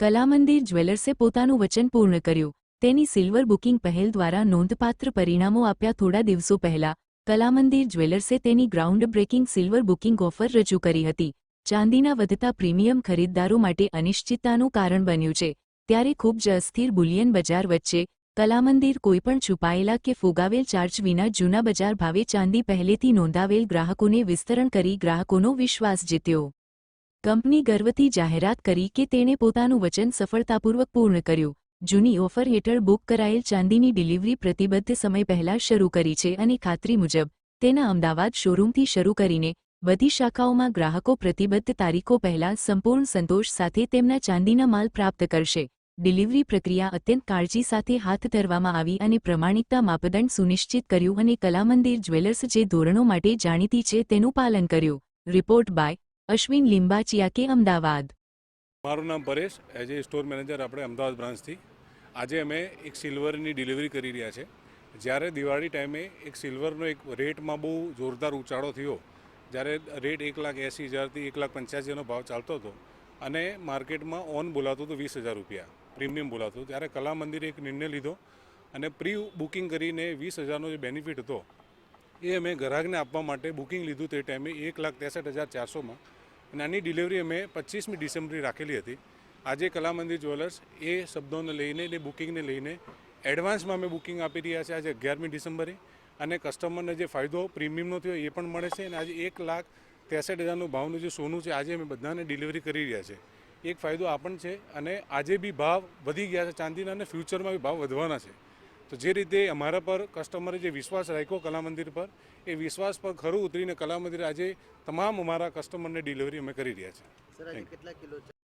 કલામંદિર જ્વેલર્સે પોતાનું વચન પૂર્ણ કર્યું. તેની સિલ્વર બુકિંગ પહેલ દ્વારા નોંધપાત્ર પરિણામો આપ્યા. થોડા દિવસો પહેલા કલામંદિર જ્વેલર્સે તેની ground breaking silver booking offer રજૂ કરી હતી. ચાંદીના વધતા પ્રીમિયમ ખરીદદારો માટે અનિશ્ચિતતાનું કારણ બન્યું છે. ત્યારે ખૂબ જ અસ્થિર બુલિયન બજાર વચ્ચે કલામંદિર કોઈપણ છુપાયેલા કે ફુગાવેલ ચાર્જ વિના જૂના બજાર ભાવે ચાંદી પહેલેથી નોંધાવેલ ગ્રાહકોને વિસ્તરણ કરી ગ્રાહકોનો વિશ્વાસ જીત્યો. કંપની ગર્વથી જાહેરાત કરી કે તેણે પોતાનું વચન સફળતાપૂર્વક પૂર્ણ કર્યું. જૂની ઓફર હેઠળ બુક કરાયેલ ચાંદીની ડિલિવરી પ્રતિબદ્ધ સમય પહેલા શરૂ કરી છે અને ખાતરી મુજબ તેના અમદાવાદ શોરૂમથી શરૂ કરીને બધી શાખાઓમાં ગ્રાહકો પ્રતિબદ્ધ તારીખો પહેલા સંપૂર્ણ સંતોષ સાથે તેમના ચાંદીના માલ પ્રાપ્ત કરશે. ડિલિવરી પ્રક્રિયા અત્યંત કાળજી સાથે હાથ ધરવામાં આવી અને પ્રમાણિકતા માપદંડ સુનિશ્ચિત કર્યું અને કલામંદિર જ્વેલર્સ જે ધોરણો માટે જાણીતી છે તેનું પાલન કર્યું. રિપોર્ટ બાય અશ્વિન લિંબાચિયા કે અમદાવાદ. મારું નામ Paresh, as a store manager આપણે અમદાવાદ બ્રાન્ચથી. આજે અમે એક સિલ્વરની ડિલિવરી કરી રહ્યા છે. જ્યારે દિવાળી ટાઈમે એક સિલ્વરનો એક રેટમાં બહુ જોરદાર ઉછાળો થયો, જ્યારે રેટ 1,80,000થી 1,85,000નો ભાવ ચાલતો હતો અને માર્કેટમાં ઓન બોલાતું હતું 20,000 રૂપિયા પ્રીમિયમ બોલાતું, ત્યારે કલામંદિરે એક નિર્ણય લીધો અને પ્રી બુકિંગ કરીને 20,000નો જે બેનિફિટ હતો એ અમે ગ્રાહકને આપવા માટે બુકિંગ લીધું. તે ટાઈમે 1,63,400માં અને આની ડિલિવરી અમે 25મી ડિસેમ્બરે રાખેલી હતી. આજે કલામંદિર જ્વેલર્સ એ શબ્દોને લઈને એ બુકિંગને લઈને એડવાન્સમાં અમે બુકિંગ આપી રહ્યા છે આજે 11મી ડિસેમ્બરે, અને કસ્ટમરને જે ફાયદો પ્રીમિયમનો થયો એ પણ મળે છે. અને આજે 1,63,000નું ભાવનું જે સોનું છે આજે અમે બધાને ડિલિવરી કરી રહ્યા છે. એક ફાયદો આ પણ છે અને આજે બી ભાવ વધી ગયા છે ચાંદીના અને ફ્યુચરમાં બી ભાવ વધવાના છે. તો જે રીતે અમારા પર કસ્ટમરે જે વિશ્વાસ રાખ્યો કલામંદિર પર, એ વિશ્વાસ પર ખરું ઉતરીને કલામંદિર આજે તમામ અમારા કસ્ટમરને ડિલિવરી અમે કરી રહ્યા છીએ.